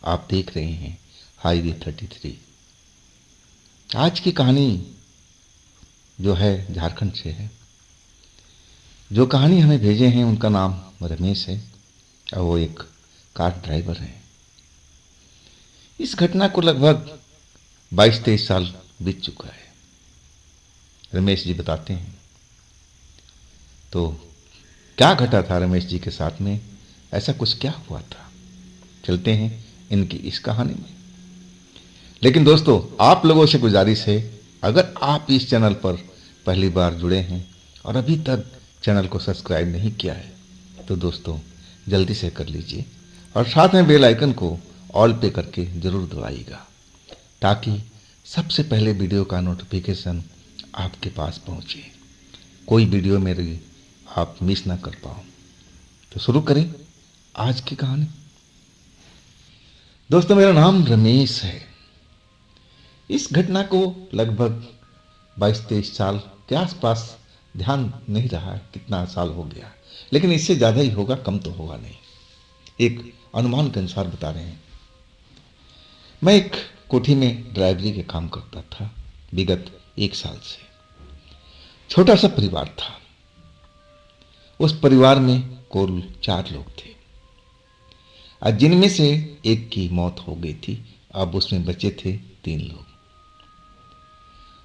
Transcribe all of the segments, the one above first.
आप देख रहे हैं हाईवे 33। आज की कहानी जो है झारखंड से है। जो कहानी हमें भेजे हैं उनका नाम रमेश है और वो एक कार ड्राइवर है। इस घटना को लगभग 22-23 साल बीत चुका है। रमेश जी बताते हैं। तो क्या घटा था रमेश जी के साथ में, ऐसा कुछ क्या हुआ था, चलते हैं इनकी इस कहानी में। लेकिन दोस्तों, आप लोगों से गुजारिश है, अगर आप इस चैनल पर पहली बार जुड़े हैं और अभी तक चैनल को सब्सक्राइब नहीं किया है तो दोस्तों जल्दी से कर लीजिए और साथ में बेल आइकन को ऑल पे करके ज़रूर दबाइएगा ताकि सबसे पहले वीडियो का नोटिफिकेशन आपके पास पहुंचे, कोई वीडियो मेरी आप मिस ना कर पाओ। तो शुरू करें आज की कहानी। दोस्तों, मेरा नाम रमेश है। इस घटना को लगभग 22-23 साल के आसपास, ध्यान नहीं रहा कितना साल हो गया, लेकिन इससे ज़्यादा ही होगा, कम तो होगा नहीं। एक अनुमान के अनुसार बता रहे हैं। मैं एक कोठी में ड्राइवरी के काम करता था विगत 1 साल से। छोटा सा परिवार था। उस परिवार में कुल 4 लोग थे, जिनमें से एक की मौत हो गई थी। अब उसमें बचे थे 3 लोग।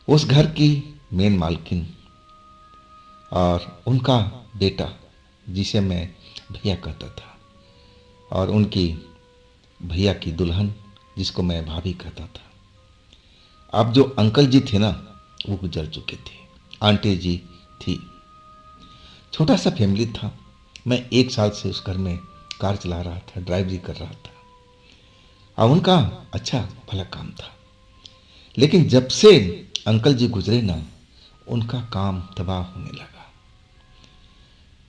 उस घर की मेन मालकिन और उनका बेटा, जिसे मैं भैया कहता था, और उनकी भैया की दुल्हन, जिसको मैं भाभी कहता था। अब जो अंकल जी थे ना, वो गुजर चुके थे। आंटी जी थी। छोटा सा फैमिली था। मैं 1 साल से उस घर में कार चला रहा था, ड्राइवरी कर रहा था। अब उनका अच्छा भला काम था, लेकिन जब से अंकल जी गुजरे ना, उनका काम तबाह होने लगा।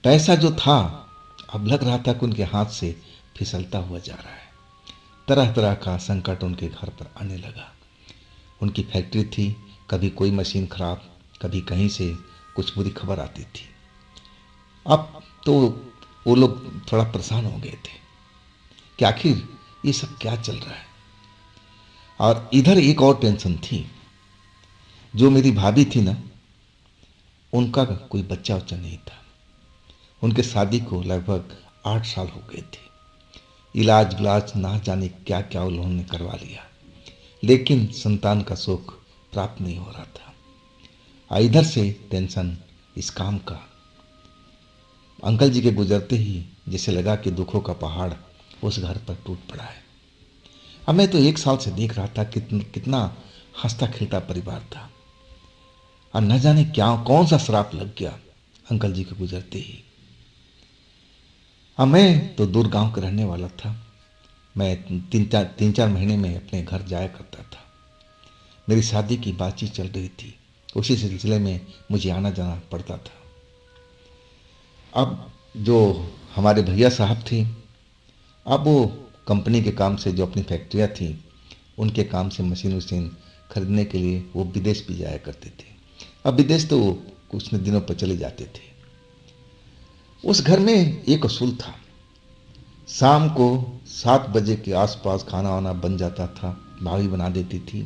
पैसा जो था, अब लग रहा था कि उनके हाथ से फिसलता हुआ जा रहा है। तरह तरह का संकट उनके घर पर आने लगा। उनकी फैक्ट्री थी, कभी कोई मशीन खराब, कभी कहीं से कुछ बुरी खबर आती थी। अब तो वो लोग थोड़ा परेशान हो गए थे कि आखिर ये सब क्या चल रहा है। और इधर एक और टेंशन थी। जो मेरी भाभी थी ना, उनका कोई बच्चा उच्चा नहीं था। उनके शादी को लगभग 8 साल हो गए थे। इलाज विलाज ना जाने क्या क्या उन्होंने करवा लिया, लेकिन संतान का सुख प्राप्त नहीं हो रहा था। और इधर से टेंशन इस काम का। अंकल जी के गुजरते ही जैसे लगा कि दुखों का पहाड़ उस घर पर टूट पड़ा है। अब मैं तो 1 साल से देख रहा था कितना हंसता खिलता परिवार था, और न जाने क्या कौन सा श्राप लग गया अंकल जी के गुजरते ही। अब मैं तो दूर गांव का रहने वाला था। मैं 3-4 महीने में अपने घर जाया करता था। मेरी शादी की बातचीत चल रही थी, उसी सिलसिले में मुझे आना जाना पड़ता था। अब जो हमारे भैया साहब थे, अब वो कंपनी के काम से, जो अपनी फैक्ट्रियाँ थी उनके काम से मशीन वशीन खरीदने के लिए वो विदेश भी जाया करते थे। अब विदेश तो वो कुछ दिनों पर चले जाते थे। उस घर में एक असूल था। शाम को 7 बजे के आसपास खाना वाना बन जाता था, भाभी बना देती थी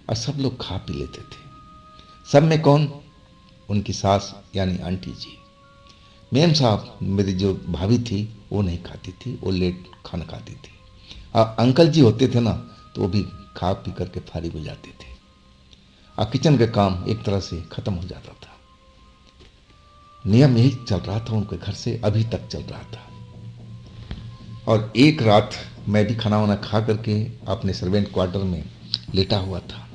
और सब लोग खा पी लेते थे। सब में कौन? उनकी सास यानी आंटी जी। मैम साहब, मेरी जो भाभी थी, वो नहीं खाती थी, वो लेट खाना खाती थी। और अंकल जी होते थे ना, तो वो भी खा पी करके फारिग हो जाते थे और किचन का काम एक तरह से ख़त्म हो जाता था। नियम यही चल रहा था उनके घर से, अभी तक चल रहा था। और एक रात मैं भी खाना वाना खा करके अपने सर्वेंट क्वार्टर में लेटा हुआ था।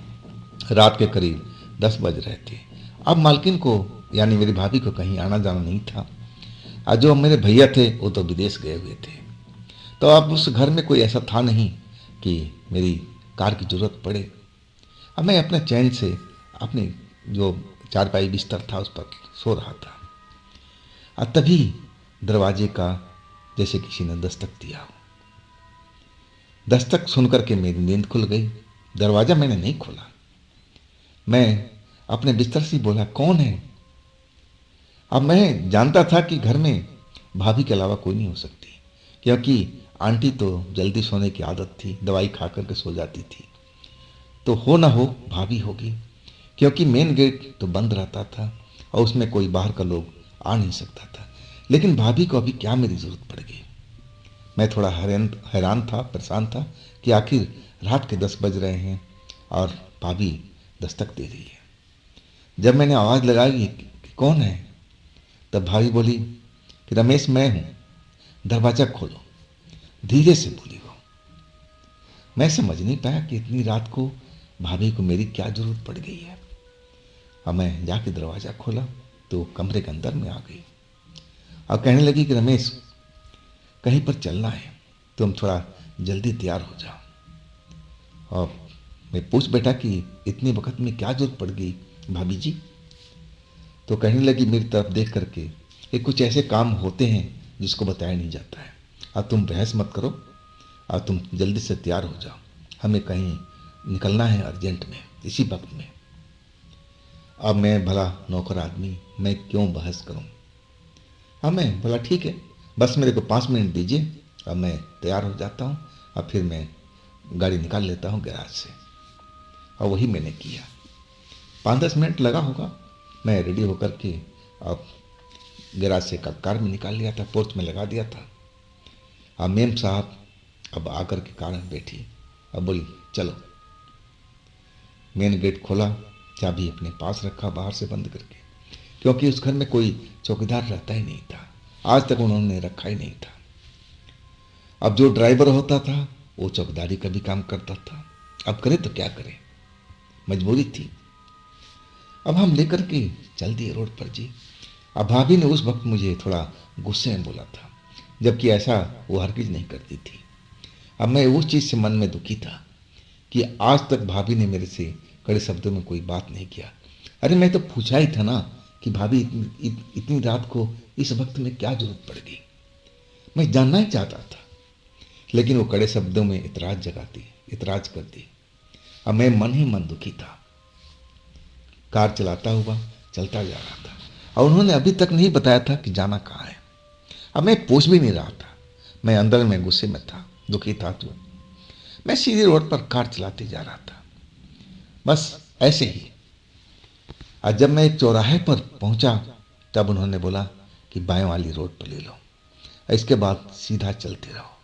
रात के करीब 10 बज रहे थे। अब मालकिन को यानी मेरी भाभी को कहीं आना जाना नहीं था, और जो मेरे भैया थे वो तो विदेश गए हुए थे। तो अब उस घर में कोई ऐसा था नहीं कि मेरी कार की ज़रूरत पड़े। अब मैं अपने चैन से अपने जो चारपाई बिस्तर था उस पर सो रहा था, और तभी दरवाजे का जैसे किसी ने दस्तक दिया हो। दस्तक सुनकर के मेरी नींद खुल गई। दरवाज़ा मैंने नहीं खोला। मैं अपने बिस्तर से बोला, कौन है? अब मैं जानता था कि घर में भाभी के अलावा कोई नहीं हो सकती, क्योंकि आंटी तो जल्दी सोने की आदत थी, दवाई खा करके सो जाती थी। तो हो ना हो भाभी होगी, क्योंकि मेन गेट तो बंद रहता था और उसमें कोई बाहर का लोग आ नहीं सकता था। लेकिन भाभी को अभी क्या मेरी ज़रूरत पड़ गई। मैं थोड़ा हैरान था, परेशान था कि आखिर रात के 10 बज रहे हैं और भाभी दस्तक दे रही है। जब मैंने आवाज़ लगाई कि कौन है, तब भाभी बोली कि रमेश मैं हूँ, दरवाज़ा खोलो। धीरे से बोली वो। मैं समझ नहीं पाया कि इतनी रात को भाभी को मेरी क्या ज़रूरत पड़ गई है। अब मैं जाके दरवाज़ा खोला तो कमरे के अंदर में आ गई और कहने लगी कि रमेश कहीं पर चलना है, तुम थोड़ा जल्दी तैयार हो जाओ। और मैं पूछ बैठा कि इतनी वक्त में क्या जरूरत पड़ गई भाभी जी। तो कहने लगी मेरी तरफ देख करके कि कुछ ऐसे काम होते हैं जिसको बताया नहीं जाता है। अब तुम बहस मत करो और तुम जल्दी से तैयार हो जाओ, हमें कहीं निकलना है अर्जेंट में, इसी वक्त में। अब मैं भला नौकर आदमी, मैं क्यों बहस करूं। हाँ मैं बोला ठीक है, बस मेरे को 5 मिनट दीजिए, अब मैं तैयार हो जाता हूँ और फिर मैं गाड़ी निकाल लेता हूँ गैराज से। और वही मैंने किया। 5-10 मिनट लगा होगा, मैं रेडी होकर के अब गैराज से कार में निकाल लिया था, पोर्च में लगा दिया था। अब मेम साहब अब आकर के कार में बैठी, अब बोली चलो। मेन गेट खोला, चाबी अपने पास रखा बाहर से बंद करके, क्योंकि उस घर में कोई चौकीदार रहता ही नहीं था, आज तक उन्होंने रखा ही नहीं था। अब जो ड्राइवर होता था वो चौकीदारी का भी काम करता था, अब करे तो क्या करे, मजबूरी थी। अब हम लेकर के चल दिए रोड पर जी। अब भाभी ने उस वक्त मुझे थोड़ा गुस्से में बोला था, जबकि ऐसा वो हरगिज नहीं करती थी। अब मैं उस चीज़ से मन में दुखी था कि आज तक भाभी ने मेरे से कड़े शब्दों में कोई बात नहीं किया। अरे मैं तो पूछा ही था ना कि भाभी इतनी रात को इस वक्त में क्या जरूरत पड़ गई, मैं जानना ही चाहता था। लेकिन वो कड़े शब्दों में इतराज करती। अब मैं मन ही मन दुखी था। कार चलाता हुआ चलता जा रहा था और उन्होंने अभी तक नहीं बताया था कि जाना कहाँ है। अब मैं पूछ भी नहीं रहा था, मैं अंदर में गुस्से में था, दुखी था। तो मैं सीधे रोड पर कार चलाते जा रहा था, बस ऐसे ही। आज जब मैं एक चौराहे पर पहुंचा तब उन्होंने बोला कि बाएं वाली रोड पर ले लो, इसके बाद सीधा चलते रहो।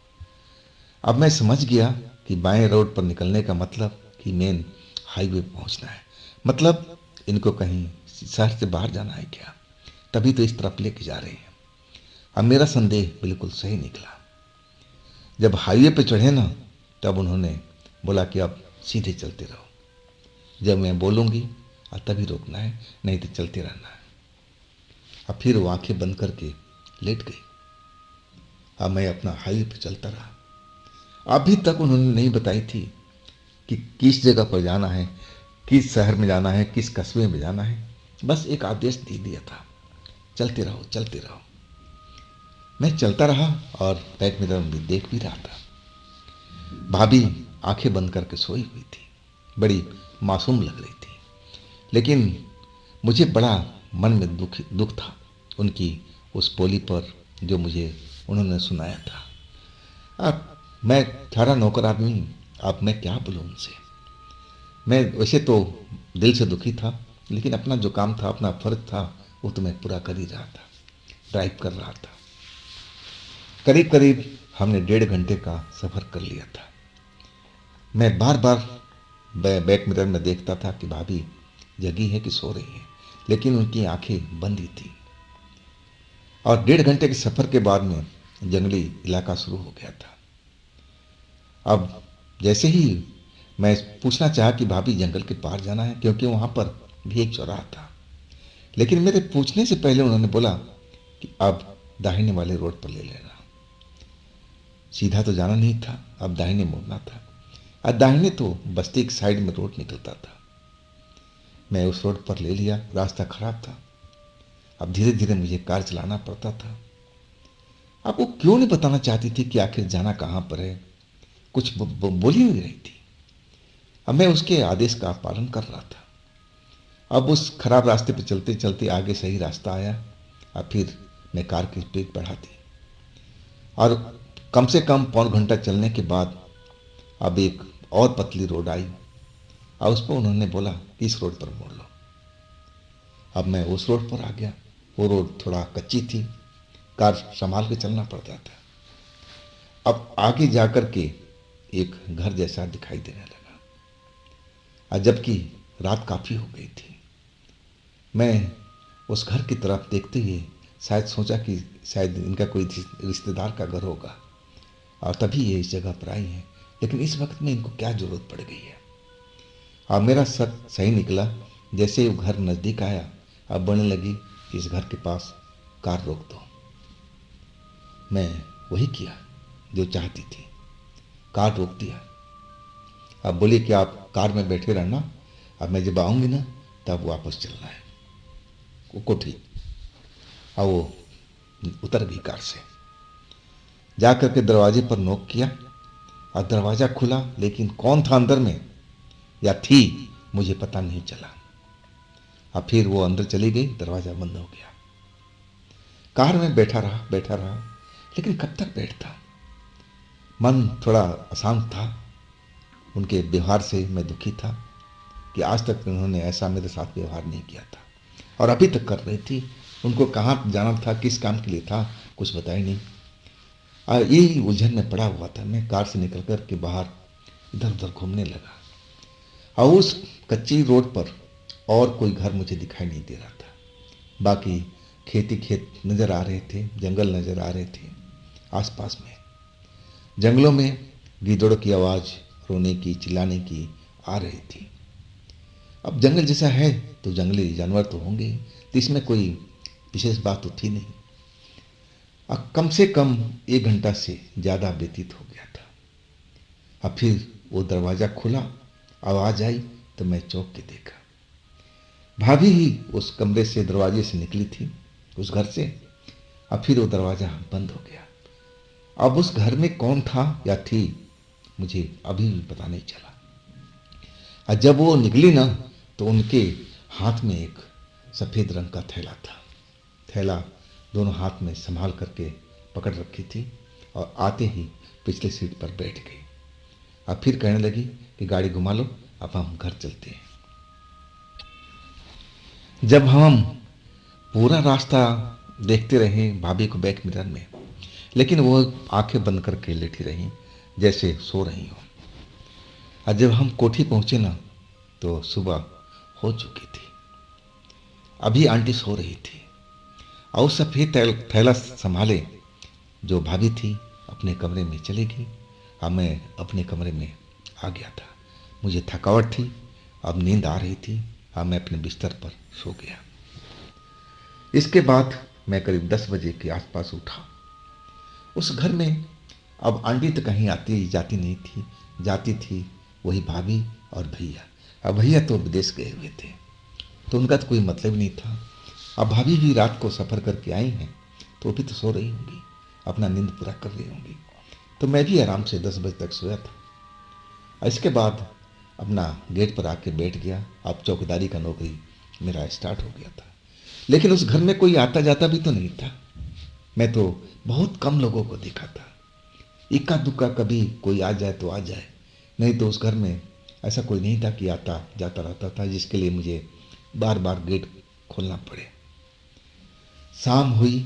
अब मैं समझ गया कि बाएं रोड पर निकलने का मतलब कि मेन हाईवे पहुंचना है, मतलब इनको कहीं शहर से बाहर जाना है क्या, तभी तो इस तरफ लेके जा रहे हैं। अब मेरा संदेह बिल्कुल सही निकला। जब हाईवे पे चढ़े ना तब उन्होंने बोला कि अब सीधे चलते रहो, जब मैं बोलूँगी और तभी रोकना है, नहीं तो चलते रहना है। अब फिर वो आंखें बंद करके लेट गई। अब मैं अपना हाईवे पे चलता रहा। अभी तक उन्होंने नहीं बताई थी कि किस जगह पर जाना है, किस शहर में जाना है, किस कस्बे में जाना है। बस एक आदेश दे दिया था, चलते रहो चलते रहो। मैं चलता रहा और बैक मिरर में देख भी रहा था। भाभी आंखें बंद करके सोई हुई थी, बड़ी मासूम लग रही थी। लेकिन मुझे बड़ा मन में दुख था उनकी उस बोली पर जो मुझे उन्होंने सुनाया था। अब मैं थारा नौकर आदमी हूँ, अब मैं क्या बोलूँ उनसे। मैं वैसे तो दिल से दुखी था, लेकिन अपना जो काम था, अपना फर्ज था, वो तो मैं पूरा कर ही रहा था, ड्राइव कर रहा था। करीब करीब हमने 1.5 घंटे का सफ़र कर लिया था। मैं बार बार बैक मिरर में देखता था कि भाभी जगी है कि सो रही है, लेकिन उनकी आंखें बंद ही थी। और 1.5 घंटे के सफ़र के बाद में जंगली इलाका शुरू हो गया था। अब जैसे ही मैं पूछना चाहा कि भाभी जंगल के पार जाना है, क्योंकि वहाँ पर भी एक चौराहा था, लेकिन मेरे पूछने से पहले उन्होंने बोला कि अब दाहिने वाले रोड पर ले लेना। सीधा तो जाना नहीं था, अब दाहिने मुड़ना था। और दाहिने तो बस्ती की साइड में रोड निकलता था। मैं उस रोड पर ले लिया, रास्ता खराब था। अब धीरे धीरे मुझे कार चलाना पड़ता था। अब वो क्यों नहीं बताना चाहती थी कि आखिर जाना कहाँ पर है, कुछ बोल ही नहीं रही थी। अब मैं उसके आदेश का पालन कर रहा था। अब उस खराब रास्ते पर चलते चलते आगे सही रास्ता आया और फिर मैं कार की स्पीड बढ़ा दी और कम से कम पौन घंटा चलने के बाद अब एक और पतली रोड आई और उस पर उन्होंने बोला कि इस रोड पर मोड़ लो। अब मैं उस रोड पर आ गया। वो रोड थोड़ा कच्ची थी, कार संभाल के चलना पड़ता था। अब आगे जाकर के एक घर जैसा दिखाई देने लगा और जबकि रात काफ़ी हो गई थी। मैं उस घर की तरफ देखते हुए शायद सोचा कि शायद इनका कोई रिश्तेदार का घर होगा और तभी ये इस जगह पर आई हैं, लेकिन इस वक्त में इनको क्या ज़रूरत पड़ गई है। और मेरा शक सही निकला। जैसे ही वो घर नज़दीक आया अब बोलने लगी, इस घर के पास कार रोक दो। मैं वही किया जो चाहती थी, कार रोक दिया। अब बोली कि आप कार में बैठे रहना, अब मैं जब आऊँगी ना तब वापस चलना है। वो कोठी और वो उतर गई कार से। जा कर के दरवाजे पर नॉक किया और दरवाज़ा खुला, लेकिन कौन था अंदर में या थी मुझे पता नहीं चला। अब फिर वो अंदर चली गई, दरवाज़ा बंद हो गया। कार में बैठा रहा, लेकिन कब तक बैठता। मन थोड़ा अशांत था। उनके व्यवहार से मैं दुखी था कि आज तक उन्होंने ऐसा मेरे साथ व्यवहार नहीं किया था और अभी तक कर रही थी। उनको कहाँ जाना था, किस काम के लिए था, कुछ बताया नहीं। और यही उलझन में पड़ा हुआ था। मैं कार से निकल कर के बाहर इधर उधर घूमने लगा और उस कच्ची रोड पर और कोई घर मुझे दिखाई नहीं दे रहा था। बाकी खेत नज़र आ रहे थे, जंगल नज़र आ रहे थे आसपास में। जंगलों में गीदड़ों की आवाज़, रोने की, चिल्लाने की आ रही थी। अब जंगल जैसा है तो जंगली जानवर तो होंगे, तो इसमें कोई विशेष बात तो थी नहीं। अब कम से कम 1 घंटा से ज़्यादा व्यतीत हो गया था। अब फिर वो दरवाज़ा खुला, आवाज़ आई तो मैं चौंक के देखा। भाभी ही उस कमरे से, दरवाजे से निकली थी, उस घर से। अब फिर वो दरवाज़ा बंद हो गया। अब उस घर में कौन था या थी मुझे अभी भी पता नहीं चला। और जब वो निकली ना तो उनके हाथ में एक सफ़ेद रंग का थैला था। थैला दोनों हाथ में संभाल करके पकड़ रखी थी और आते ही पिछले सीट पर बैठ गई। अब फिर कहने लगी कि गाड़ी घुमा लो, अब हम घर चलते हैं। जब हम पूरा रास्ता देखते रहे भाभी को बैक मिरर में, लेकिन वो आंखें बंद करके लेटी रहीं जैसे सो रही हो। और जब हम कोठी पहुंचे ना तो सुबह हो चुकी थी। अभी आंटी सो रही थी और सफ़ेद थैला संभाले जो भाभी थी अपने कमरे में चली गई और मैं अपने कमरे में आ गया था। मुझे थकावट थी, अब नींद आ रही थी और मैं अपने बिस्तर पर सो गया। इसके बाद मैं करीब 10 बजे के आसपास उठा। उस घर में अब आंटी तो कहीं आती जाती नहीं थी, जाती थी वही भाभी और भैया। अब भैया तो विदेश गए हुए थे तो उनका तो कोई मतलब नहीं था। अब भाभी भी रात को सफ़र करके आई हैं तो भी तो सो रही होंगी, अपना नींद पूरा कर रही होंगी। तो मैं भी आराम से 10 बजे तक सोया था। इसके बाद अपना गेट पर आके बैठ गया। अब चौकीदारी का नौकरी मेरा स्टार्ट हो गया था। लेकिन उस घर में कोई आता जाता भी तो नहीं था। मैं तो बहुत कम लोगों को देखा था। इक्का दुक्का कभी कोई आ जाए तो आ जाए, नहीं तो उस घर में ऐसा कोई नहीं था कि आता जाता रहता था जिसके लिए मुझे बार बार गेट खोलना पड़े। शाम हुई।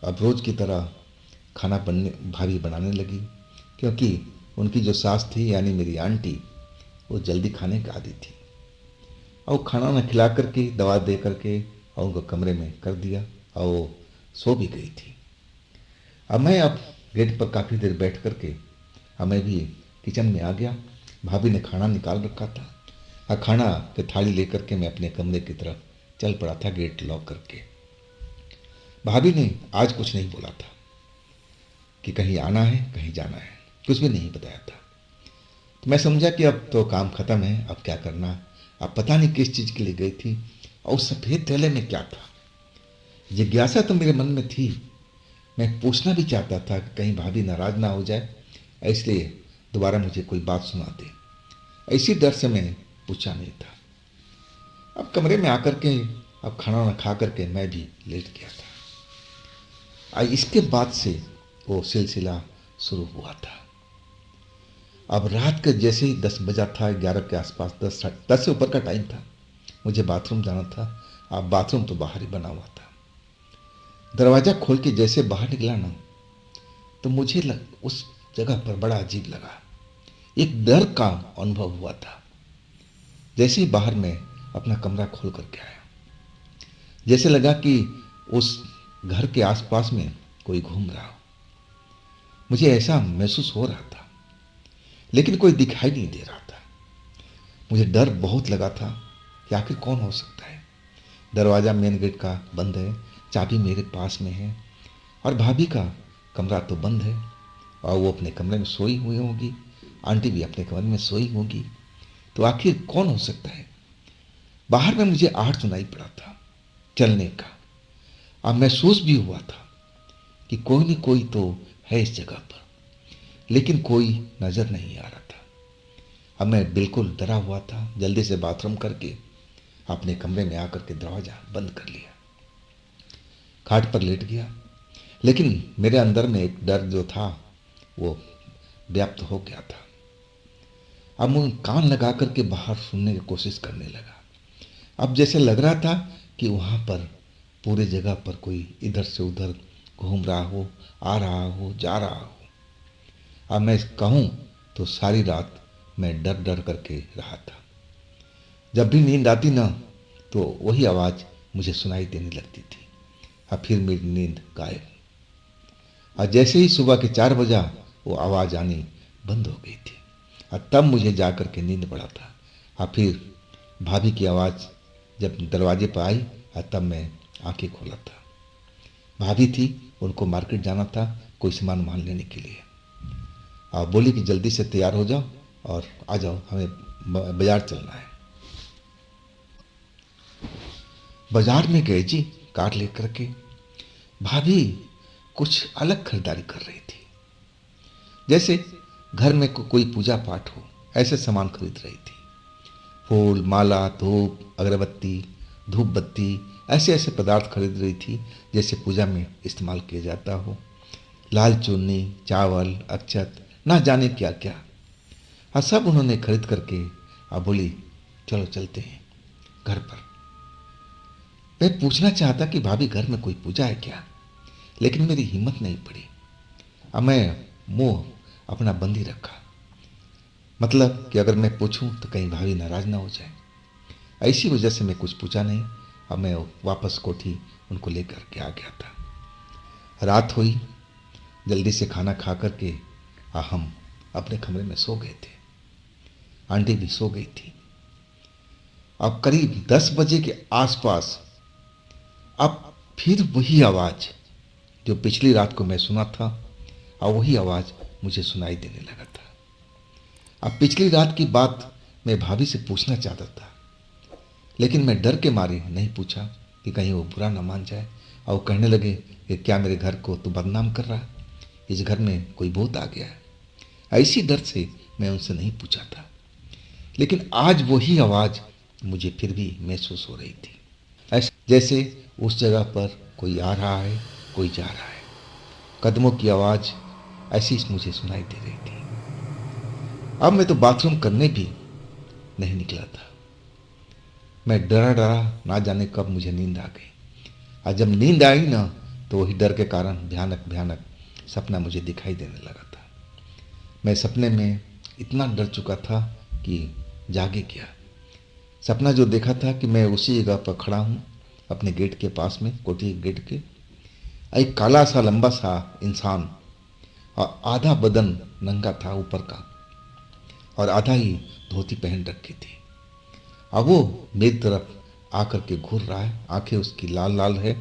अब रोज़ की तरह खाना भाभी बनाने लगी, क्योंकि उनकी जो सास थी यानी मेरी आंटी, वो जल्दी खाने का आदी थी। और खाना ना खिला करके, दवा दे करके और उनको कमरे में कर दिया और वो सो भी गई थी। अब मैं गेट पर काफ़ी देर बैठ करके मैं भी किचन में आ गया। भाभी ने खाना निकाल रखा था और खाना की थाली लेकर के मैं अपने कमरे की तरफ चल पड़ा था, गेट लॉक करके। भाभी ने आज कुछ नहीं बोला था कि कहीं आना है, कहीं जाना है, कुछ भी नहीं बताया था। तो मैं समझा कि अब तो काम ख़त्म है, अब क्या करना। अब पता नहीं किस चीज़ के लिए गई थी और उस सफ़ेद थैले में क्या था। जिज्ञासा तो मेरे मन में थी। मैं पूछना भी चाहता था कि कहीं भाभी नाराज़ ना हो जाए, इसलिए दोबारा मुझे कोई बात सुना दे। इसी डर से मैं पूछा नहीं था। अब कमरे में आकर के अब खाना वाना खा करके मैं भी लेट गया था। इसके बाद से वो सिलसिला शुरू हुआ था। अब रात के जैसे ही 10 बजा था, 11 के आसपास, 10 से ऊपर का टाइम था, मुझे बाथरूम जाना था। अब बाथरूम तो बाहर ही बना हुआ था। दरवाज़ा खोल के जैसे बाहर निकला ना, तो मुझे उस जगह पर बड़ा अजीब लगा। एक डर का अनुभव हुआ था। जैसे ही बाहर मैं अपना कमरा खोल करके आया, जैसे लगा कि उस घर के आसपास में कोई घूम रहा हो। मुझे ऐसा महसूस हो रहा था, लेकिन कोई दिखाई नहीं दे रहा था। मुझे डर बहुत लगा था कि आखिर कौन हो सकता है। दरवाज़ा मेन गेट का बंद है, चाबी मेरे पास में है, और भाभी का कमरा तो बंद है, और वो अपने कमरे में सोई हुई होगी, आंटी भी अपने कमरे में सोई होगी। तो आखिर कौन हो सकता है। बाहर में मुझे आहट सुनाई पड़ा था चलने का। अब महसूस भी हुआ था कि कोई न कोई तो है इस जगह पर, लेकिन कोई नजर नहीं आ रहा था। अब मैं बिल्कुल डरा हुआ था। जल्दी से बाथरूम करके अपने कमरे में आकर के दरवाजा बंद कर लिया, खाट पर लेट गया। लेकिन मेरे अंदर में एक डर जो था वो व्याप्त हो गया था। अब मैं कान लगा करके बाहर सुनने की कोशिश करने लगा। अब जैसे लग रहा था कि वहाँ पर पूरे जगह पर कोई इधर से उधर घूम रहा हो, आ रहा हो, जा रहा हो। अब मैं कहूँ तो सारी रात मैं डर डर करके रहा था। जब भी नींद आती ना, तो वही आवाज़ मुझे सुनाई देने लगती थी। अब फिर मेरी नींद गायब। और जैसे ही सुबह के 4 बजा, वो आवाज़ आनी बंद हो गई थी। और तब मुझे जाकर के नींद पड़ा था। और फिर भाभी की आवाज़ जब दरवाजे पर आई, और तब मैं आंखें खोला था। भाभी थी, उनको मार्केट जाना था कोई सामान मान लेने के लिए। और बोली कि जल्दी से तैयार हो जाओ और आ जाओ, हमें बाजार चलना है। बाजार में गए जी, कार लेकर के। भाभी कुछ अलग खरीदारी कर रही थी, जैसे घर में कोई पूजा पाठ हो, ऐसे सामान खरीद रही थी। फूल, माला, धूप, अगरबत्ती, धूप बत्ती, ऐसे ऐसे पदार्थ खरीद रही थी जैसे पूजा में इस्तेमाल किया जाता हो। लाल चुन्नी, चावल, अक्षत, ना जाने क्या क्या, और सब उन्होंने खरीद करके अब बोली चलो चलते हैं घर पर। मैं पूछना चाहता कि भाभी घर में कोई पूजा है क्या, लेकिन मेरी हिम्मत नहीं पड़ी। अब मैं मुंह अपना बंद ही रखा, मतलब कि अगर मैं पूछूं तो कहीं भाभी नाराज ना हो जाए। ऐसी वजह से मैं कुछ पूछा नहीं। अब मैं वापस कोठी उनको लेकर के आ गया था। रात हुई, जल्दी से खाना खा करके हम अपने कमरे में सो गए थे। आंटी भी सो गई थी। अब करीब 10 बजे के आसपास अब फिर वही आवाज़ जो पिछली रात को मैं सुना था, और वही आवाज़ मुझे सुनाई देने लगा था। अब पिछली रात की बात मैं भाभी से पूछना चाहता था, लेकिन मैं डर के मारे नहीं पूछा कि कहीं वो बुरा ना मान जाए और वो कहने लगे कि क्या मेरे घर को तू बदनाम कर रहा है, इस घर में कोई भूत आ गया है। ऐसी डर से मैं उनसे नहीं पूछा था। लेकिन आज वही आवाज़ मुझे फिर भी महसूस हो रही थी, ऐसे जैसे उस जगह पर कोई आ रहा है, कोई जा रहा है। कदमों की आवाज़ ऐसी मुझे सुनाई दे रही थी। अब मैं तो बाथरूम करने भी नहीं निकला था। मैं डरा डरा ना जाने कब मुझे नींद आ गई। और जब नींद आई ना, तो वही डर के कारण भयानक भयानक सपना मुझे दिखाई देने लगा था। मैं सपने में इतना डर चुका था कि जागे क्या। सपना जो देखा था कि मैं उसी जगह पर खड़ा हूँ अपने गेट के पास में, कोठी गेट के। एक काला सा लंबा सा इंसान, और आधा बदन नंगा था ऊपर का, और आधा ही धोती पहन रखी थी। अब वो मेरी तरफ आकर के घूर रहा है, आंखें उसकी लाल लाल है,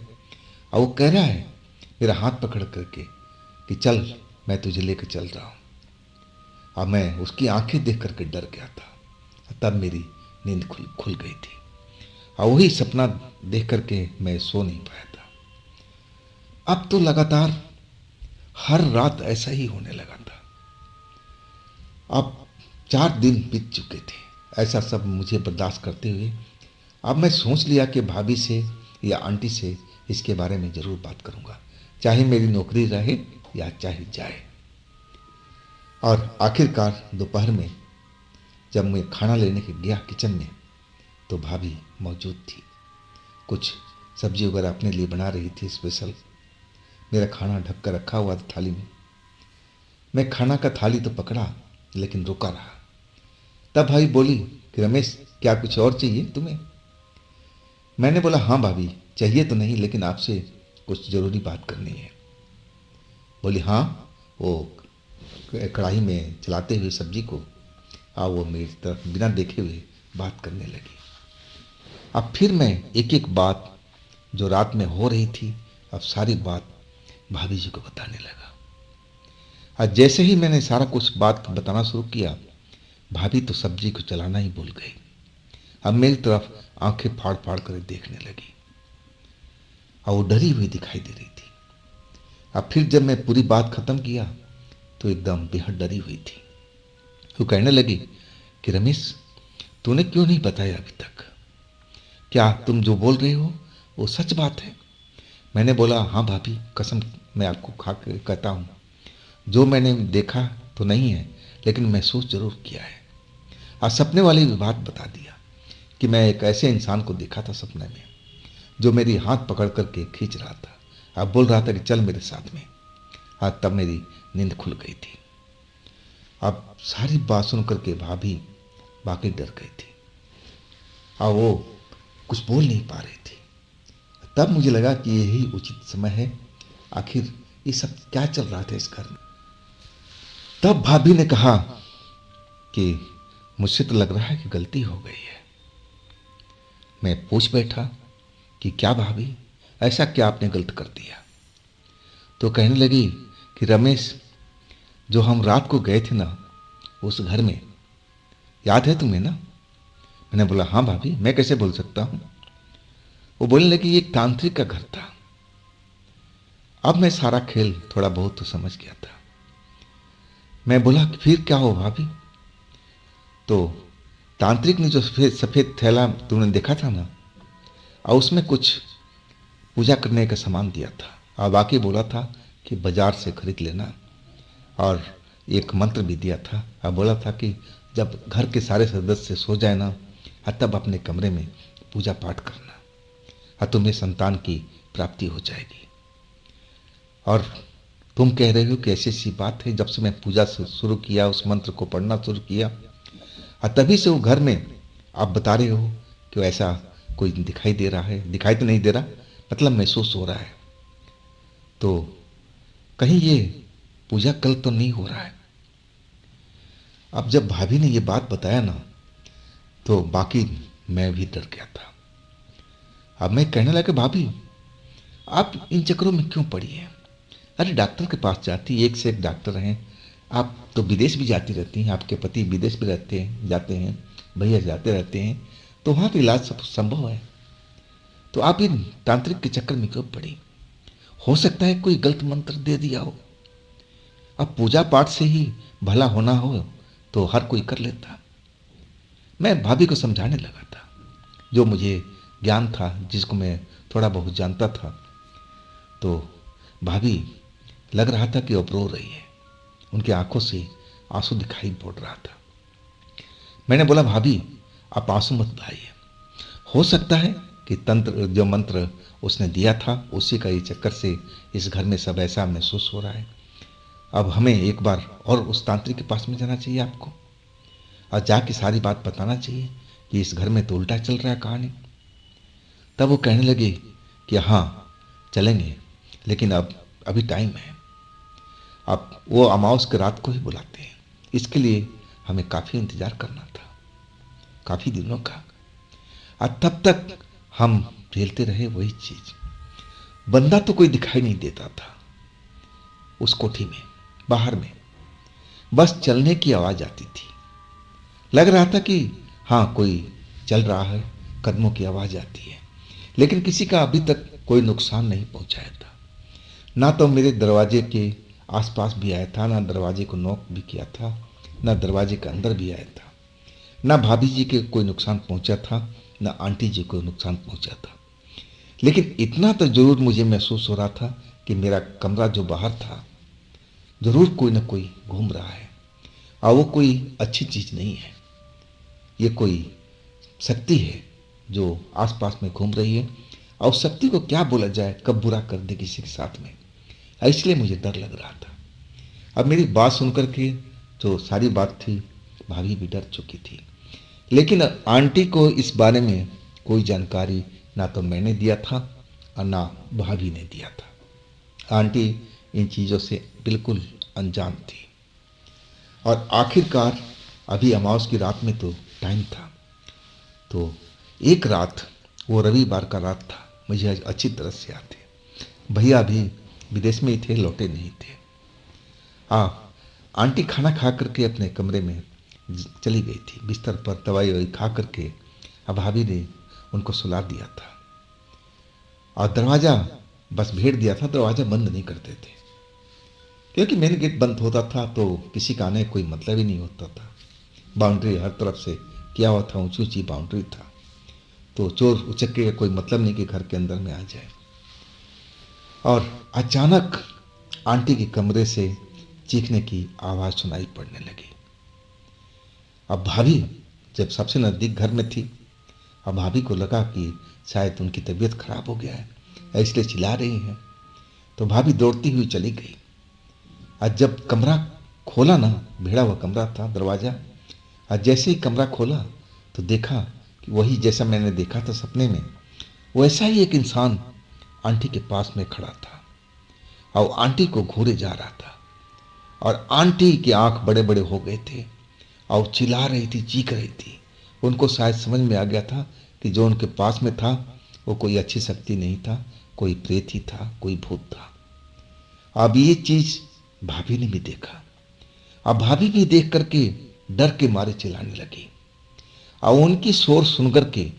और वो कह रहा है मेरा हाथ पकड़ करके कि चल, मैं तुझे लेकर चल रहा हूँ। अब मैं उसकी आंखें देख करके डर गया था। तब मेरी नींद खुल गई थी, और वही सपना देख करके मैं सो नहीं पाया था। अब तो लगातार हर रात ऐसा ही होने लगा था। अब 4 दिन बीत चुके थे ऐसा सब मुझे बर्दाश्त करते हुए। अब मैं सोच लिया कि भाभी से या आंटी से इसके बारे में ज़रूर बात करूंगा, चाहे मेरी नौकरी रहे या चाहे जाए। और आखिरकार दोपहर में जब मैं खाना लेने के गया किचन में, तो भाभी मौजूद थी। कुछ सब्जी वगैरह अपने लिए बना रही थी स्पेशल। मेरा खाना ढक कर रखा हुआ था थाली में। मैं खाना का थाली तो पकड़ा, लेकिन रुका रहा। तब भाभी बोली कि रमेश, क्या कुछ और चाहिए तुम्हें? मैंने बोला, हाँ भाभी, चाहिए तो नहीं, लेकिन आपसे कुछ ज़रूरी बात करनी है। बोली, हाँ। वो कढ़ाई में चलाते हुए सब्जी को वो मेरी तरफ बिना देखे हुए बात करने लगी। अब फिर मैं एक एक बात जो रात में हो रही थी, अब सारी बात भाभी जी को बताने लगा। और जैसे ही मैंने सारा कुछ बात बताना शुरू किया, भाभी तो सब्जी को चलाना ही भूल गई। अब मेरी तरफ आंखें फाड़ फाड़ कर देखने लगी और वो डरी हुई दिखाई दे रही थी। अब फिर जब मैं पूरी बात खत्म किया तो एकदम बेहद डरी हुई थी। वो कहने लगी कि रमेश, तूने क्यों नहीं बताया अभी तक? क्या तुम जो बोल रहे हो वो सच बात है? मैंने बोला, हाँ भाभी, कसम मैं आपको खा के कहता हूँ, जो मैंने देखा तो नहीं है, लेकिन महसूस जरूर किया है। और सपने वाली भी बात बता दिया कि मैं एक ऐसे इंसान को देखा था सपने में, जो मेरी हाथ पकड़ करके खींच रहा था। अब बोल रहा था कि चल मेरे साथ में। आज तब मेरी नींद खुल गई थी। अब सारी बात सुन करके भाभी बाकी डर गई थी और वो कुछ बोल नहीं पा रही थी। तब मुझे लगा कि यही उचित समय है। आखिर ये सब क्या चल रहा था इस घर में? तब भाभी ने कहा कि मुझसे तो लग रहा है कि गलती हो गई है। मैं पूछ बैठा कि क्या भाभी, ऐसा क्या आपने गलत कर दिया? तो कहने लगी कि रमेश, जो हम रात को गए थे ना उस घर में, याद है तुम्हें ना? मैंने बोला, हाँ भाभी, मैं कैसे भूल सकता हूँ। वो बोलने लगी, ये एक तांत्रिक का घर था। अब मैं सारा खेल थोड़ा बहुत तो समझ गया था। मैं बोला कि फिर क्या हो भाभी? तो तांत्रिक ने जो सफेद सफेद थैला तुमने देखा था ना, और उसमें कुछ पूजा करने का सामान दिया था, और बाकी बोला था कि बाजार से खरीद लेना, और एक मंत्र भी दिया था और बोला था कि जब घर के सारे सदस्य सो जाए ना, तब अपने कमरे में पूजा पाठ करना और तुम्हें संतान की प्राप्ति हो जाएगी। और तुम कह रहे हो कि ऐसी सी बात है, जब से मैं पूजा शुरू किया, उस मंत्र को पढ़ना शुरू किया, और तभी से वो घर में आप बता रहे हो कि ऐसा कोई दिखाई दे रहा है। दिखाई तो नहीं दे रहा, मतलब महसूस हो रहा है। तो कहीं ये पूजा कल तो नहीं हो रहा है? अब जब भाभी ने ये बात बताया ना, तो बाकी मैं भी डर गया था। अब मैं कहने लगा, भाभी आप इन चक्करों में क्यों पड़ी हैं? अरे डॉक्टर के पास जाती, एक से एक डॉक्टर हैं। आप तो विदेश भी जाती रहती हैं, आपके पति विदेश भी रहते हैं, जाते हैं, भैया जाते रहते हैं, तो वहाँ पे इलाज सब संभव है। तो आप इन तांत्रिक के चक्कर में क्यों पड़ी? हो सकता है कोई गलत मंत्र दे दिया हो। अब पूजा पाठ से ही भला होना हो तो हर कोई कर लेता। मैं भाभी को समझाने लगा था, जो मुझे ज्ञान था, जिसको मैं थोड़ा बहुत जानता था। तो भाभी लग रहा था कि अब रो रही है, उनकी आंखों से आंसू दिखाई पड़ रहा था। मैंने बोला, भाभी आप आंसू मत बहाइए, हो सकता है कि तंत्र जो मंत्र उसने दिया था उसी का ये चक्कर से इस घर में सब ऐसा महसूस हो रहा है। अब हमें एक बार और उस तांत्रिक के पास में जाना चाहिए आपको, और जाके सारी बात बताना चाहिए कि इस घर में तो उल्टा चल रहा है कहानी। तब वो कहने लगे कि हाँ चलेंगे, लेकिन अब अभी टाइम है। अब वो अमावस की रात को ही बुलाते हैं, इसके लिए हमें काफ़ी इंतज़ार करना था, काफ़ी दिनों का। और तब तक हम झेलते रहे वही चीज़। बंदा तो कोई दिखाई नहीं देता था उस कोठी में, बाहर में बस चलने की आवाज़ आती थी। लग रहा था कि हाँ कोई चल रहा है, कदमों की आवाज़ आती है, लेकिन किसी का अभी तक कोई नुकसान नहीं पहुंचाया था। ना तो मेरे दरवाजे के आसपास भी आया था, ना दरवाजे को नॉक भी किया था, ना दरवाजे के अंदर भी आया था। ना भाभी जी के कोई नुकसान पहुंचा था, ना आंटी जी को नुकसान पहुंचा था। लेकिन इतना तो जरूर मुझे महसूस हो रहा था कि मेरा कमरा जो बाहर था, जरूर कोई ना कोई घूम रहा है। और वो कोई अच्छी चीज़ नहीं है। ये कोई शक्ति है जो आसपास में घूम रही है, और उस शक्ति को क्या बोला जाए, कब बुरा कर दे किसी के साथ में। इसलिए मुझे डर लग रहा था। अब मेरी बात सुनकर के जो सारी बात थी, भाभी भी डर चुकी थी। लेकिन आंटी को इस बारे में कोई जानकारी ना तो मैंने दिया था और ना भाभी ने दिया था। आंटी इन चीज़ों से बिल्कुल अनजान थी। और आखिरकार अभी अमावस की रात में तो टाइम था, तो एक रात, वो रविवार का रात था, मुझे आज अच्छी तरह से याद है। भैया भी विदेश में ही थे, लौटे नहीं थे। आंटी खाना खा करके अपने कमरे में चली गई थी, बिस्तर पर दवाई ववाई खा करके। अब भाभी ने उनको सुला दिया था और दरवाज़ा बस भेड़ दिया था, दरवाज़ा बंद नहीं करते थे, क्योंकि मेन गेट बंद होता था तो किसी का आने का कोई मतलब ही नहीं होता था। बाउंड्री हर तरफ से किया हुआ था, ऊंची ऊंची बाउंड्री था, तो चोर उचक्के का कोई मतलब नहीं कि घर के अंदर में आ जाए। और अचानक आंटी के कमरे से चीखने की आवाज़ सुनाई पड़ने लगी। अब भाभी जब सबसे नज़दीक घर में थी, अब भाभी को लगा कि शायद उनकी तबीयत खराब हो गया है, इसलिए चिल्ला रही हैं। तो भाभी दौड़ती हुई चली गई। आज जब कमरा खोला ना, भिड़ा हुआ कमरा था दरवाज़ा, आज जैसे ही कमरा खोला तो देखा कि वही जैसा मैंने देखा था सपने में, वैसा ही एक इंसान आंटी के पास में खड़ा था और आंटी को घूरे जा रहा था। और आंटी की आंख बड़े बड़े हो गए थे और चिल्ला रही थी, चीख रही थी। उनको शायद समझ में आ गया था कि जो उनके पास में था वो कोई अच्छी शक्ति नहीं था, कोई प्रेत ही था, कोई भूत था। अब ये चीज़ भाभी ने भी देखा। अब भाभी भी देख करके डर के मारे चिल्लाने लगी, और उनकी शोर सुन करके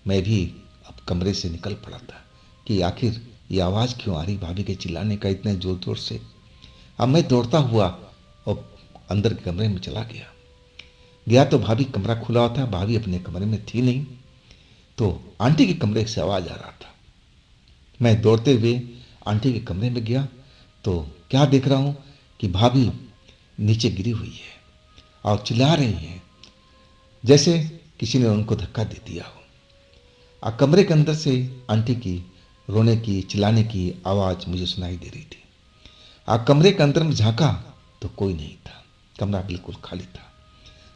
मैं भी अब कमरे से निकल पड़ा था कि आखिर ये आवाज़ क्यों आ रही भाभी के चिल्लाने का इतने ज़ोर ज़ोर से। अब मैं दौड़ता हुआ और अंदर के कमरे में चला गया तो भाभी कमरा खुला हुआ था, भाभी अपने कमरे में थी नहीं, तो आंटी के कमरे से आवाज़ आ रहा था। मैं दौड़ते हुए आंटी के कमरे में गया तो क्या देख रहा हूँ कि भाभी नीचे गिरी हुई है और चिल्ला रही हैं, जैसे किसी ने उनको धक्का दे दिया हो। और कमरे के अंदर से आंटी की रोने की, चिल्लाने की आवाज़ मुझे सुनाई दे रही थी। और कमरे के अंदर में झांका तो कोई नहीं था, कमरा बिल्कुल खाली था।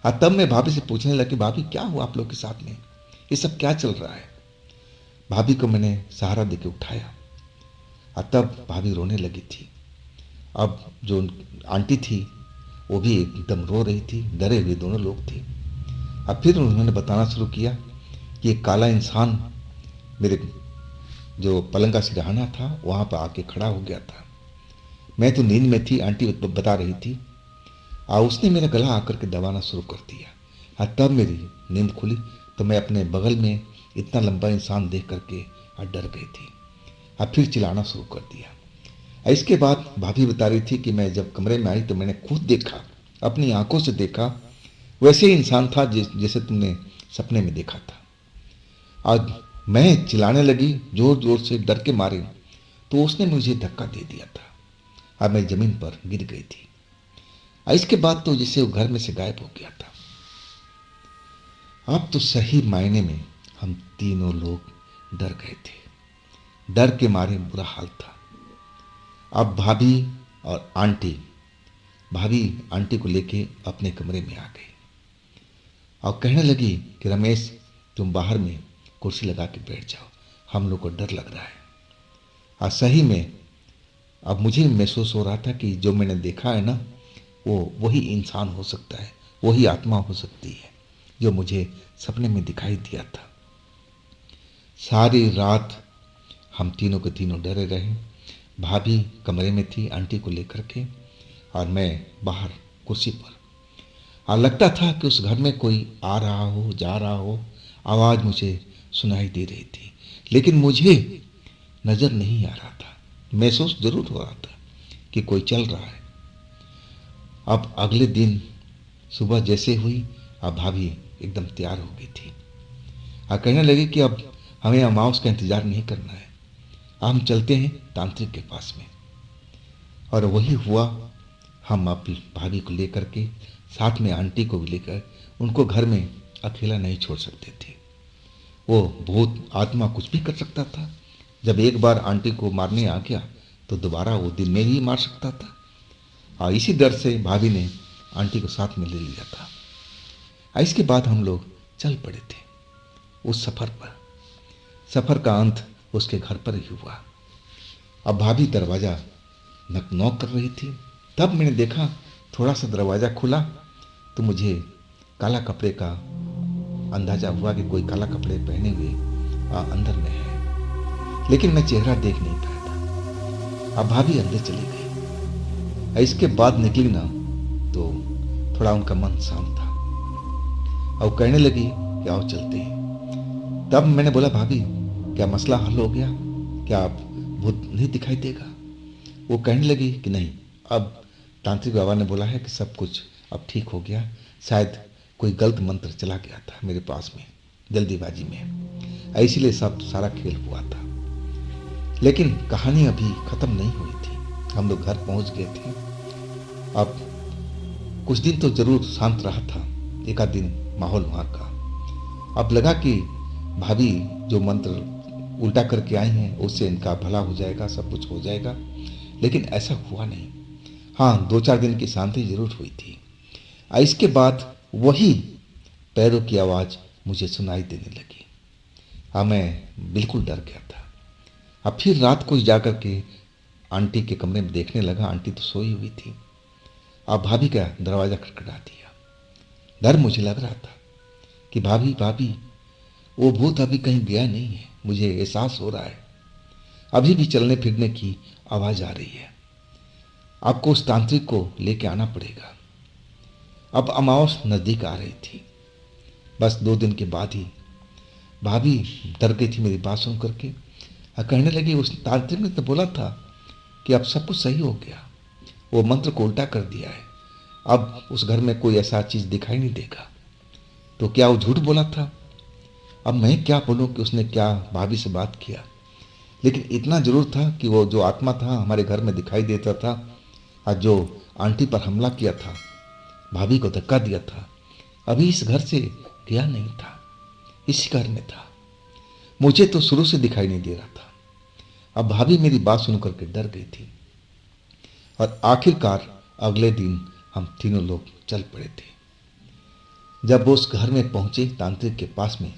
और तब मैं भाभी से पूछने लगी, भाभी क्या हुआ आप लोग के साथ में, ये सब क्या चल रहा है। भाभी को मैंने सहारा देके उठाया और तब भाभी रोने लगी थी। अब जो आंटी थी वो भी एकदम रो रही थी, डरे हुए दोनों लोग थे। अब फिर उन्होंने बताना शुरू किया कि एक काला इंसान मेरे जो पलंग का सिरहाना था वहाँ पर आके खड़ा हो गया था। मैं तो नींद में थी, आंटी बता रही थी, और उसने मेरा गला आकर के दबाना शुरू कर दिया। और तब मेरी नींद खुली तो मैं अपने बगल में इतना लंबा इंसान देख करके डर गई थी और फिर चिल्लाना शुरू कर दिया। इसके बाद भाभी बता रही थी कि मैं जब कमरे में आई तो मैंने खुद देखा, अपनी आंखों से देखा, वैसे ही इंसान था जैसे तुमने सपने में देखा था। आज मैं चिल्लाने लगी जोर जोर से डर के मारे, तो उसने मुझे धक्का दे दिया था। अब मैं जमीन पर गिर गई थी। इसके बाद तो जैसे वो घर में से गायब हो गया था। अब तो सही मायने में हम तीनों लोग डर गए थे, डर के मारे बुरा हाल था। अब भाभी आंटी को लेके अपने कमरे में आ गई और कहने लगी कि रमेश तुम बाहर में कुर्सी लगा के बैठ जाओ, हम लोग को डर लग रहा है। और सही में अब मुझे महसूस हो रहा था कि जो मैंने देखा है ना, वो वही इंसान हो सकता है, वही आत्मा हो सकती है जो मुझे सपने में दिखाई दिया था। सारी रात हम तीनों के तीनों डरे रहे। भाभी कमरे में थी आंटी को लेकर के, और मैं बाहर कुर्सी पर। और लगता था कि उस घर में कोई आ रहा हो, जा रहा हो, आवाज़ मुझे सुनाई दे रही थी, लेकिन मुझे नज़र नहीं आ रहा था। महसूस जरूर हो रहा था कि कोई चल रहा है। अब अगले दिन सुबह जैसे हुई, अब भाभी एकदम तैयार हो गई थी और कहने लगी कि अब हमें अमावस का इंतज़ार नहीं करना है, हम चलते हैं तांत्रिक के पास में। और वही हुआ। हम अपनी भाभी को लेकर के साथ में आंटी को भी लेकर उनको घर में अकेला नहीं छोड़ सकते थे। वो भूत आत्मा कुछ भी कर सकता था। जब एक बार आंटी को मारने आ गया तो दोबारा वो दिन में ही मार सकता था। और इसी डर से भाभी ने आंटी को साथ में ले लिया था। और इसके बाद हम लोग चल पड़े थे उस सफ़र पर। सफ़र का अंत उसके घर पर ही हुआ। अब भाभी दरवाज़ा नक नॉक कर रही थी। तब मैंने देखा थोड़ा सा दरवाज़ा खुला तो मुझे काला कपड़े का अंदाज़ा हुआ कि कोई काला कपड़े पहने हुए अंदर में है, लेकिन मैं चेहरा देख नहीं पाया था। अब भाभी अंदर चली गई। इसके बाद निकली ना तो थोड़ा उनका मन शांत था और कहने लगी कि आओ चलते हैं। तब मैंने बोला भाभी क्या मसला हल हो गया, क्या आप भूत नहीं दिखाई देगा? वो कहने लगी कि नहीं, अब तांत्रिक बाबा ने बोला है कि सब कुछ अब ठीक हो गया, शायद कोई गलत मंत्र चला गया था मेरे पास में जल्दीबाजी में, इसीलिए सब सारा खेल हुआ था। लेकिन कहानी अभी ख़त्म नहीं हुई थी। हम लोग घर पहुंच गए थे। अब कुछ दिन तो ज़रूर शांत रहा था, एक आध दिन माहौल वहाँ का। अब लगा कि भाभी जो मंत्र उल्टा करके आई हैं उससे इनका भला हो जाएगा, सब कुछ हो जाएगा, लेकिन ऐसा हुआ नहीं। हाँ, 2-4 दिन की शांति जरूर हुई थी। इसके बाद वही पैरों की आवाज़ मुझे सुनाई देने लगी। मैं बिल्कुल डर गया था। अब फिर रात को जाकर के आंटी के कमरे में देखने लगा। आंटी तो सोई हुई थी। अब भाभी का दरवाज़ा खटखटा दिया। डर मुझे लग रहा था कि भाभी भाभी वो भूत अभी कहीं गया नहीं है। मुझे एहसास हो रहा है अभी भी चलने फिरने की आवाज़ आ रही है। आपको उस तांत्रिक को लेके आना पड़ेगा। अब अमावस नज़दीक आ रही थी। बस 2 दिन के बाद ही भाभी डर गई थी मेरी बात सुन करके। कहने लगी उस तांत्रिक ने तो बोला था कि अब सब कुछ सही हो गया, वो मंत्र को उल्टा कर दिया है, अब उस घर में कोई ऐसा चीज़ दिखाई नहीं देगा। तो क्या वो झूठ बोला था? अब मैं क्या बोलूँ कि उसने क्या भाभी से बात किया, लेकिन इतना जरूर था कि वो जो आत्मा था हमारे घर में दिखाई देता था और जो आंटी पर हमला किया था, भाभी को धक्का दिया था, अभी इस घर से गया नहीं था, इसी घर में था। मुझे तो शुरू से दिखाई नहीं दे रहा था। अब भाभी मेरी बात सुन करके डर गई थी और आखिरकार अगले दिन हम तीनों लोग चल पड़े थे। जब वो उस घर में पहुंचे तांत्रिक के पास में,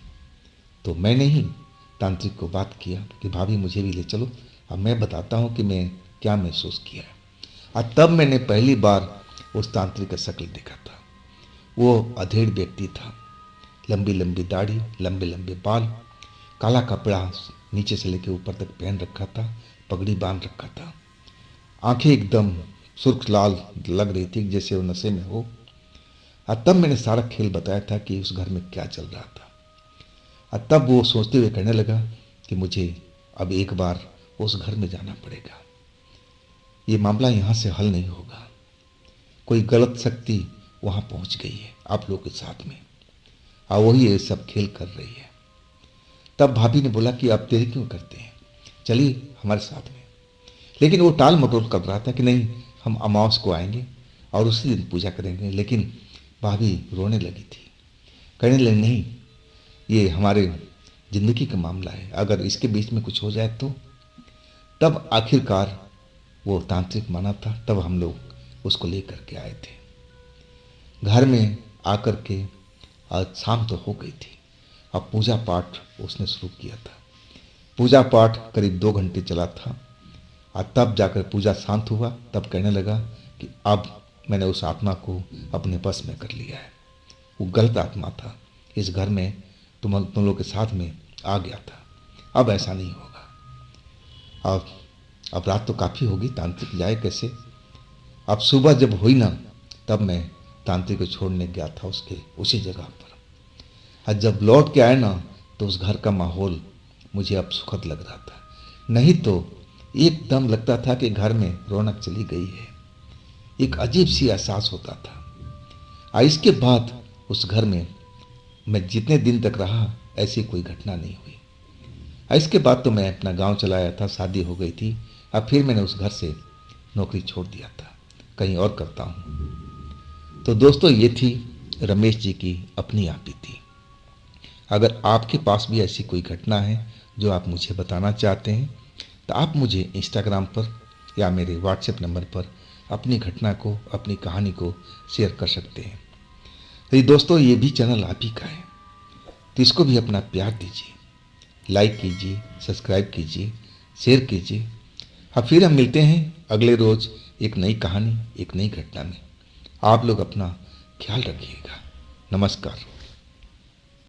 तो मैंने ही तांत्रिक को बात किया कि भाभी मुझे भी ले चलो, अब मैं बताता हूँ कि मैं क्या महसूस किया है। और तब मैंने पहली बार उस तांत्रिक का शक्ल देखा था। वो अधेड़ व्यक्ति था, लंबी लंबी दाढ़ी, लंबे लंबे बाल, काला कपड़ा नीचे से लेकर ऊपर तक पहन रखा था, पगड़ी बांध रखा था, आंखें एकदम सुर्ख लाल लग रही थी जैसे वो नशे में हो। और तब मैंने सारा खेल बताया था कि उस घर में क्या चल रहा था। और तब वो सोचते हुए कहने लगा कि मुझे अब एक बार उस घर में जाना पड़ेगा, ये मामला यहाँ से हल नहीं होगा, कोई गलत शक्ति वहाँ पहुँच गई है आप लोगों के साथ में और वही ये सब खेल कर रही है। तब भाभी ने बोला कि आप देरी क्यों करते हैं, चलिए हमारे साथ में। लेकिन वो टाल मटोल कर रहा था कि नहीं, हम अमावस को आएंगे और उसी दिन पूजा करेंगे। लेकिन भाभी रोने लगी थी, कहने लगी नहीं, ये हमारे ज़िंदगी का मामला है, अगर इसके बीच में कुछ हो जाए तो। तब आखिरकार वो तांत्रिक माना था, तब हम लोग उसको लेकर के आए थे घर में आकर के। आज शाम तो हो गई थी। अब पूजा पाठ उसने शुरू किया था। पूजा पाठ करीब 2 घंटे चला था और तब जाकर पूजा शांत हुआ। तब कहने लगा कि अब मैंने उस आत्मा को अपने बस में कर लिया है, वो गलत आत्मा था, इस घर में तुम लोग के साथ में आ गया था, अब ऐसा नहीं होगा। अब रात तो काफ़ी होगी, तांत्रिक जाए कैसे। अब सुबह जब हुई ना, तब मैं तांत्रिक को छोड़ने गया था उसके उसी जगह पर। और जब लौट के आए ना, तो उस घर का माहौल मुझे अब सुखद लग रहा था, नहीं तो एकदम लगता था कि घर में रौनक चली गई है, एक अजीब सी एहसास होता था। और इसके बाद उस घर में मैं जितने दिन तक रहा ऐसी कोई घटना नहीं हुई। और इसके बाद तो मैं अपना गांव चला आया था, शादी हो गई थी, अब फिर मैंने उस घर से नौकरी छोड़ दिया था, कहीं और करता हूँ। तो दोस्तों, ये थी रमेश जी की अपनी आप बीती। अगर आपके पास भी ऐसी कोई घटना है जो आप मुझे बताना चाहते हैं, तो आप मुझे इंस्टाग्राम पर या मेरे व्हाट्सएप नंबर पर अपनी घटना को, अपनी कहानी को शेयर कर सकते हैं। तो ये दोस्तों, ये भी चैनल आप ही का है, तो इसको भी अपना प्यार दीजिए, लाइक कीजिए, सब्सक्राइब कीजिए, शेयर कीजिए। अब फिर हम मिलते हैं अगले रोज़ एक नई कहानी, एक नई घटना में। आप लोग अपना ख्याल रखिएगा। नमस्कार।